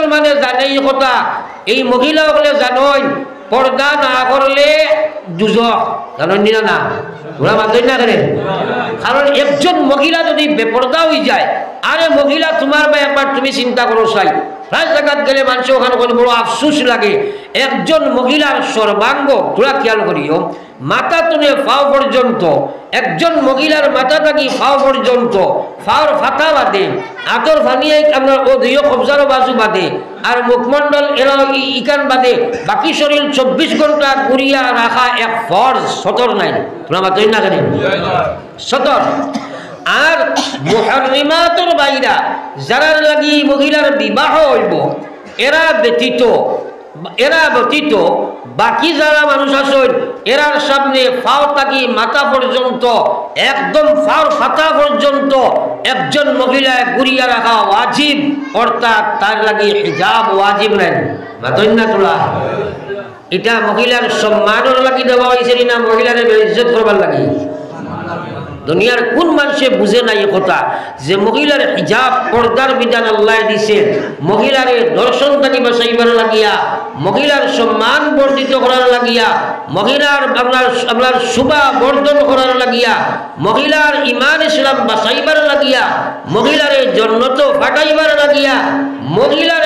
মুসলমানে জানে এই কথা, এই মহিলা হলে জানোই পর্দা না করলে দুজক, জানেন না? না ওরা মানতেন না করেন। কারণ একজন মহিলা যদি বেপর্দা হয়ে যায়, আরে মহিলা তোমার বা একবার তুমি চিন্তা করো চাই, রাজ জায়গাত গেলে মানুষ ওখানে বড় আফসুস লাগে। একজন মহিলার সর্বাঙ্গ তোরা খেয়াল করিও, মাথা তুলে পাও পর্যন্ত, একজন মহিলার মাথা থাকি পাও পর্যন্ত, পাওয়ার ফাতা বাদে, আতর ফানিয়ে আপনার ও দুইও কবজারও বাজু বাদে, আর মুখমণ্ডল এরা ইকান বাদে, বাকি শরীর 24 ঘন্টা ঘুরিয়া রাখা এক ফরজ, সতর নাই। তোরা মাতই না কেন সতর। আর মুহাররিমাতুর বাইরা যারা লাগি মহিলার বিবাহ হইব, এরা ব্যতীত বাকি যারা মানুষ আছেন এরার সামনে ফাও থাকি মাথা পর্যন্ত, একদম ফাওর ফাতা পর্যন্ত একজন মহিলায় ঘুরিয়া রাখা ওয়াজিব, অর্থাৎ তার লাগি হিজাব ওয়াজিব নাই। মাতই না তোলা? এটা মহিলার সম্মানের লাগি দেওয়া হয়েছে না মহিলার ইজ্জত করবার লাগি? দুনিয়ার কোন মানুষে বুঝে নাই কথা যে মহিলার হিজাব পর্দার বিধান আল্লাহ দিছে মহিলার দর্শন থাকি বাঁচাইবার লাগিয়া, মহিলার সম্মান বর্ধিত করার লাগিয়া, মহিলার আপনার শোভা বর্ধন করার লাগিয়া, মহিলার ইমান ইসলাম বাঁচাইবার লাগিয়া, মহিলার জন্নত ফাটাইবার লাগিয়া, মহিলার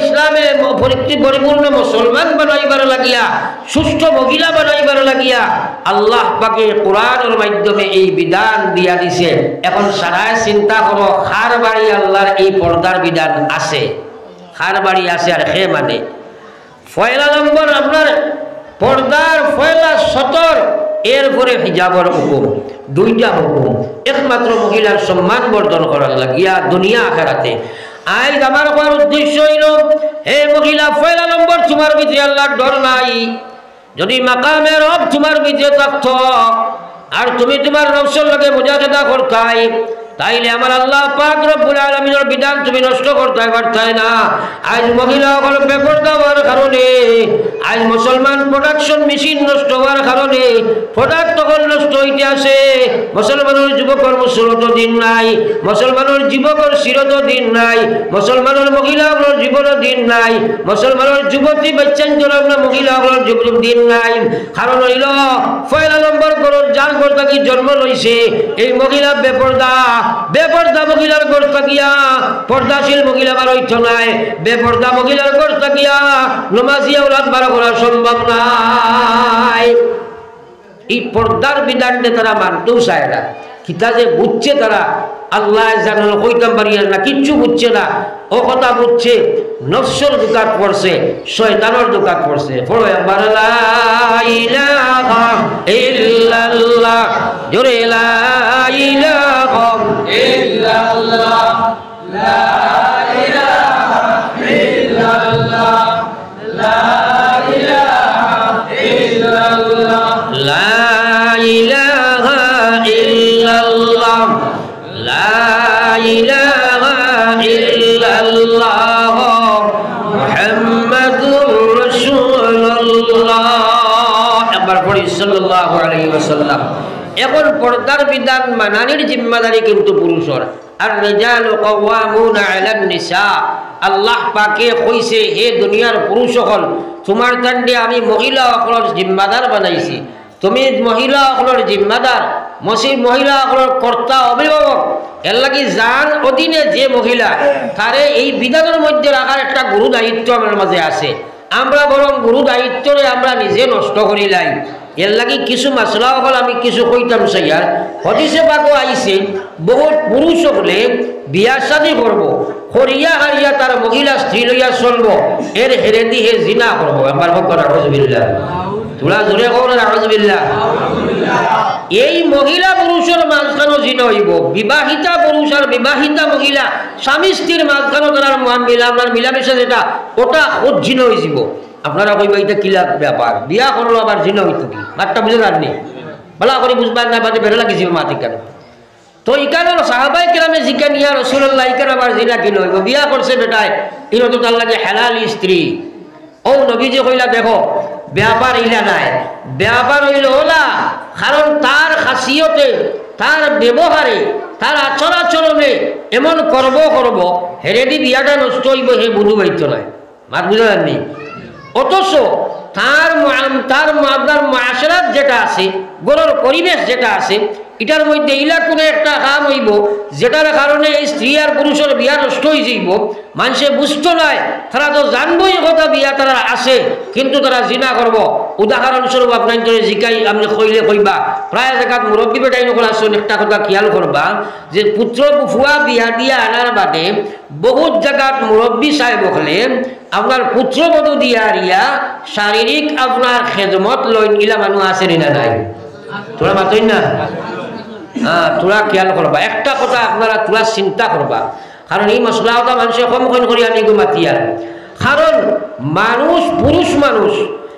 ইসলামে পরিপূর্ণ মুসলমান বানাইবার লাগিয়া, সুস্থ মহিলা বানাইবার লাগিয়া আল্লাহ পাকে কোরআনের মাধ্যমে এই বিধান দিয়া দিছে। এখন সারায় চিন্তা করো, খার বাড়ি আল্লাহর এই পর্দার বিধান আছে, খার বাড়ি আছে, আর সে মানে পয়লা নম্বর আপনার পর্দার পয়লা সতর, এরপরে হিজাবর হুকুম, দুইটা হুকুম, একমাত্র মহিলার সম্মান বর্ধন করার লাগিয়া দুনিয়া আখিরাতে। আজ আমার কোন উদ্দেশ্য হইল, হে মহিলা পয়লা নম্বর তোমার ভিতরে আল্লাহর ডর নাই। যদি মাকামে রব তোমার ভিতরে থাকতো আর তুমি তোমার নফসের লগে মুজাহিদা করতাই, তাইলে আমার আল্লাহ পাক রব্বুল আলামিনের বিধান তুমি নষ্ট করতে পারতাই না। আজ মহিলা হল বেপরদা হওয়ার কারণে, আজ মুসলমান প্রোডাকশন মেশিন নষ্ট হওয়ার কারণে প্রোডাক্ট তখন নষ্ট হইতে আসে। মুসলমানের যুবকর মুসলত দিন নাই, মুসলমানের যুবকর চিরত দিন নাই, মুসলমানের মহিলাগুলোর জীবন দিন নাই, মুসলমানের যুবতী বাচ্চাঞ্চল মহিলাগুলোর জীবন দিন নাই। কারণ হইল পয়লা নম্বর গরুর যার ঘর থাকি জন্ম লইছে এই মহিলা বেপরদা, বেপর্দা মহিলার ঘর থাকিয়া পর্দাশীল মহিলা বার হইত নাই, বেপর্দা মহিলার ঘর থাকিয়া নমাজিয়া ওলাদ বার করা সম্ভব নাই। এই পর্দার বিধানটা তারা মানতেও চায় না। কিতা যে বুঝছে তারা আল্লাহ জানাল কইতাম পারিয়া না, কিচ্ছু বুঝছে না। ও কথা বুঝছে নফসের দোকান পড়ছে, শয়তানের দোকান পড়ছে। পড়ো একবার লা ইলাহা ইল্লাল্লাহ, জোরে লা ইলাহা ইল্লাল্লাহ, লা ইলাহা ইল্লাল্লাহ, লা ইলাহা ইল্লাল্লাহ, লা ইলাহা ইল্লাল্লাহ, লা ইলাহা ইল্লাল্লাহ, মুহাম্মাদুর রাসূলুল্লাহ। একবার পড়ি সাল্লাল্লাহু আলাইহি ওয়াসাল্লাম। এখন পর্দার বিধান মানানির জিম্মাদারি কিন্তু পুরুষের। আর রিজালু কাওয়ামুনা আলান নিসা, আল্লাহ পাকে কইছে হে দুনিয়ার পুরুষ সকল তোমার কাণ্ডে আমি মহিলা সকলের জিম্মাদার বানাইছি। তুমি মহিলা সকলের জিম্মাদার, মহিলা সকলের কর্তা অভিভাবক। এর লাগি যার অধীনে যে মহিলা তারে এই বিধানের মধ্যে রাখার একটা গুরু দায়িত্ব আমার মাঝে আছে। আমরা বরং গুরু দায়িত্বরে আমরা নিজে নষ্ট করি লাই। এর লাগি কিছু মাসলা হল আমি কিছু কইতাম সাইয়ার। হদিসে পাকও আইছে বহুত পুরুষ হলে বিয়া শাদী করবো, করিয়া হারিয়া তার মহিলা স্ত্রী লইয়া চলবো, এর হেরে দি হে জিনা করবো। একবার হোক আউযুবিল্লাহ, তোরা জোরে কও না আউযুবিল্লাহ। এই মহিলা পুরুষের মাঝখানো জিনা হইব, বিবাহিতা পুরুষ আর বিবাহিতা মহিলা স্বামী স্ত্রীর মাঝখানো তার মিলামেশা যেটা ওটা খুব জিনা হয়ে যাব। আপনারা কইবা এটা কিলা ব্যাপার, বিয়া করলো আবার জিনা হইতো কি? মাত্রা বুঝে জাননি বলা করে বুঝবার না, বাদে বেরো লাগিয়েছিল মাতি কেন? তো ইকান সাহাবাই কেরামে জিজ্ঞান ইয়া রাসূলুল্লাহ ইকান আবার জিনা কিলো হইব? বিয়া করছে বেটায়, ইনো তো তার লাগে হালাল স্ত্রী। ও নবীজি কইলা দেখো ব্যাপার ইলা নাই, ব্যাপার হইল ওলা, কারণ তার খাসিয়তে তার ব্যবহারে তার আচরণে এমন করব হেরেদি বিয়াটা নষ্ট হইব হে বুঝু পাইত নাই মাত বুঝা যাননি অথচ তার আপনার মাশরাত যেটা আছে গরুর পরিবেশ যেটা আছে এটার মধ্যে ইলা কোনো একটা কাম হইব যেটার কারণে এই স্ত্রী আর পুরুষের বিয়া নষ্ট হয়ে যাইব মানুষে বুঝতো নাই তারা তো জানবই কথা বিয়া তারা আছে কিন্তু তারা জিনা করব উদাহরণস্বরূপ আপনার ধরে জিকাই আপনি কইলে কইবা প্রায় জায়গাত মুরব্বী বেটাই নকল আসুন একটা কথা খেয়াল করবা যে পুত্র ফুয়া বিয়া দিয়া আনার বাদে বহুত জায়গাত মুরব্বী সাহেব হলে আপনার পুত্রবধূ দিয়া রিয়া শারীরিক আপনার খেদমত লইন ইলা মানুষ আছে না নাই তোরা মাতই না হ্যাঁ তোরা খেয়াল করবা একটা কথা আপনারা তোরা চিন্তা করবা কারণ এই মশলাটা মানুষে কম করি আনি গো মাতিয়ার কারণ মানুষ পুরুষ মানুষ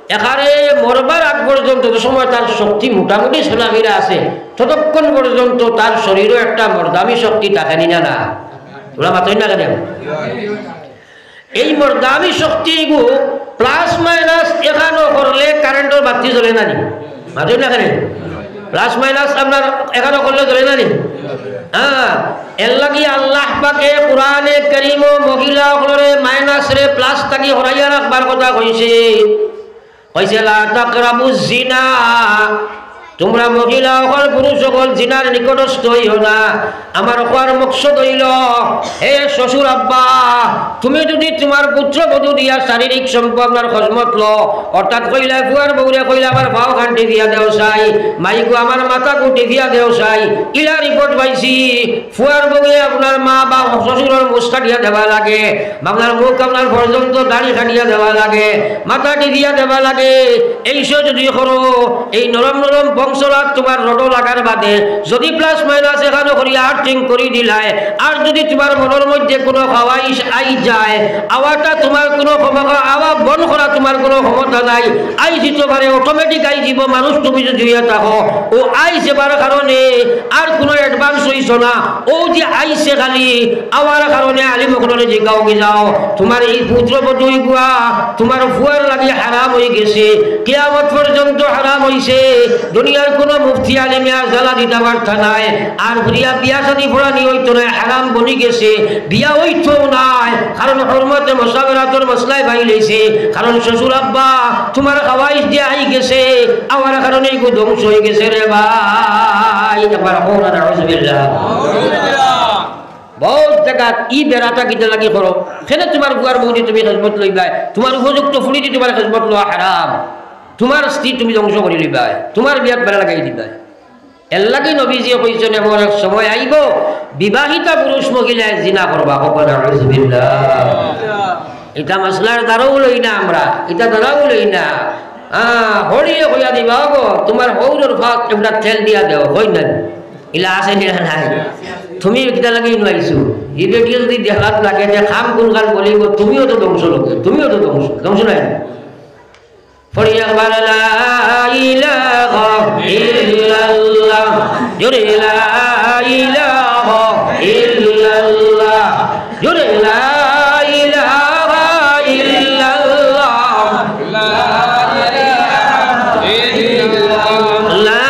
এখানে মরবার আগ পর্যন্ত যে সময় তার শক্তি মোটামুটি সোনাগিরা আছে ততক্ষণ পর্যন্ত তার শরীরও একটা মর্দামি শক্তি থাকেনি না না তোরা মাতই না কেন এই মর্দামি শক্তি গো প্লাস মাইনাস এখানো করলে কারেন্টের বাতি জ্বলে না নি মাতই না কেন প্লাস মাইনাস আপনার এখানে করলে ধরে না নি হ্যাঁ এর লাগি আল্লাহ পাকে কোরআনে কারীম মহিলা হলরে মাইনাস রে প্লাস থাকি হরাইয়া রাখবার কথা কইছে লা তাকরাবুজ জিনা তোমরা মহিলা হল পুরুষ সকল জিনার নিকটস্থ হইও না আমার কোয়ার মকসদ হইল হে শ্বশুর আব্বা তুমি যদি তোমার পুত্র বধূ দিয়া শারীরিক সম্পর্কের খজমত ল অর্থাৎ কইলা ফুয়ার বউরে কইলা আমার ভাও খান্টি দিয়া দেও চাই মাইকু আমার মাথা কুটি দিয়া দেও চাই ইলা রিপোর্ট পাইছি ফুয়ার বউরে আপনার মা বা শ্বশুরের মুখ কাটিয়া দেওয়া লাগে আপনার মুখ আপনার পর্যন্ত দাড়ি কাটিয়া দেওয়া লাগে মাথাটি দিয়া দেওয়া লাগে এইসব যদি করো এই নরম নরম বংশরাত তোমার রড লাগার বাদে যদি প্লাস মাইনাস এখানে করি আর্থিং করে দিলায় আর যদি তোমার মনের মধ্যে কোনো খাওয়াইশ আই যায় আওয়াটা তোমার কোনো আওয়া বন করা তোমার কোনো ক্ষমতা নাই আই যেতে পারে অটোমেটিক আই যাব মানুষ তুমি যদি থাকো ও আই যাবার কারণে আর কোনো অ্যাডভান্স হইছ না ও যে আইসে খালি আওয়ার কারণে আলিম ওখানে জিগাও যাও তোমার এই পুত্রবধূ গুয়া তোমার ফুয়ার লাগি হারাম হয়ে গেছে কিয়ামত পর্যন্ত হারাম হইছে দুনিয়ার কোনো মুফতি আলিমে আর জ্বালা দিতে পারত নাই আর বিয়া শাদী ফোড়ানি হইতো না হারাম বনি গেছে বিয়া হইতো নাই কারণ হরমতে মশাবেরাতর মশলায় ভাই লইছে কারণ শ্বশুর আব্বা তোমার খাওয়াইশ দিয়ে আই গেছে আমার কারণে এগুলো ধ্বংস হয়ে গেছে রে ভাই একবার হোনা নাউজুবিল্লাহ বহুত জায়গা ই বেড়াটা কিতে লাগি করো সেটা তোমার বুয়ার বউনি তুমি খেজমত লইবা তোমার উপযুক্ত ফুলি দি তোমার খেজমত লওয়া হারাম তোমার স্ত্রী তুমি ধ্বংস করে লইবা তোমার বিয়াত বেড়া লাগাই দিবা এর লাগি নবীজি কইছেন এমন এক সময় আইব বিবাহিতা পুরুষ মহিলায় জিনা করবা কখনো নাউজুবিল্লাহ এটা মশলার দ্বারাও লই না আমরা এটা দ্বারাও লই না হরিয়ে হইয়া দিবা গো তোমার হৌরের ভাত একটা তেল দিয়া দেও হই না ইলা আছে নাই তুমি কিতা লাগি নইছো এই বেটি যদি দেখাত লাগে যে খাম কোন কাল বলিব তুমিও তো ধ্বংস লোকে তুমিও তো ধ্বংস নাই ফরিয়া লা ইলাহা ইল্লাল্লাহ জোরে লা ইলাহা ইল্লাল্লাহ জোরে লা ইলাহা ইল্লাল্লাহ লা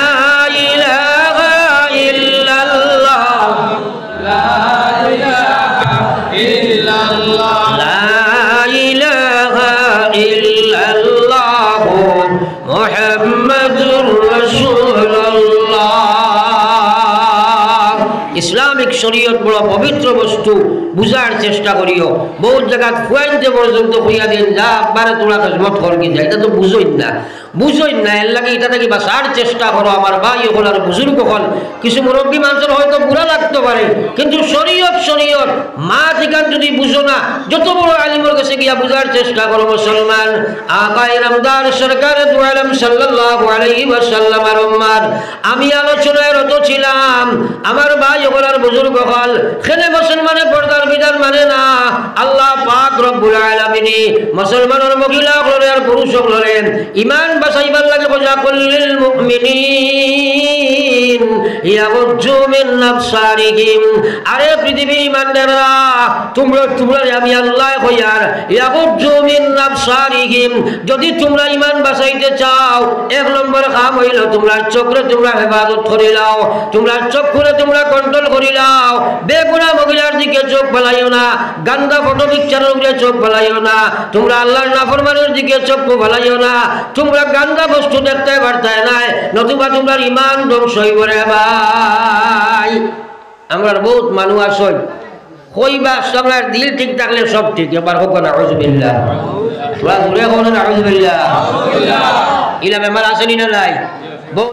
ইসলামিক শরীয়ত বড় পবিত্র বস্তু বুঝার চেষ্টা করিও বহুত জায়গা ফুয়াইতে পর্যন্ত হইয়া দিন যা একবারে তোরা খেজমত করকি যায় এটা তো বুঝই না এর লাগে এটা থেকে বাঁচার চেষ্টা করো আমার ভাই হল আর বুজুর্গ হল কিছু মুরব্বী মানুষের হয়তো বুড়া লাগতে পারে কিন্তু শরীয়ত মা ঠিকান যদি বুঝো না যত বড় আলিমের কাছে গিয়া বুঝার চেষ্টা করো মুসলমান আকায়ে নামদার সরকারে দু আলম সাল্লাল্লাহু আলাইহি ওয়াসাল্লাম আর উম্মার আমি আলোচনায় রত ছিলাম আমার ভাই হল আর বুজুর্গ হল খেলে মুসলমানে পর্দার বিধান মানে না আল্লাহ পাক রব্বুল আলামিন মুসলমানের মহিলা হল আর পুরুষ হল ইমান বাসাইবার লাগে বোঝা কুল্লিল মুমিনিন লিয়াগুজ্জু মিন আবসারিহিম। আরে পৃথিবীর ইমানদাররা, তোমরা আমি আল্লাহ কইয়ার ইয়াগুজ্জু মিন আবসারিহিম, যদি তোমরা ইমান বাঁচাইতে চাও এক নম্বর কাম হইল তোমরা চোখে তোমরা হেফাজত করি লাও, তোমরা চোখে তোমরা কন্ট্রোল করি লাও। বেগুনা মহিলার দিকে চোখ ফেলাইও না, গান্দা ফটো পিকচারের উপরে চোখ ফেলাইও না, তোমরা আল্লাহর নাফরমানের দিকে চোখ ফেলাইও না, তোমরা গান্দা বস্তু দেখতে পারতায় নাই, নতুবা তোমরা ইমান ধ্বংস হইব রে ভাই। আমরা বহুত মানুষ আসই কইবা আপনার দিল ঠিক থাকলে সব ঠিক। এবার হোক না আউযুবিল্লাহ, তোরা দূরে হোক না আউযুবিল্লাহ। ইলা বেমার আসেনি না নাই?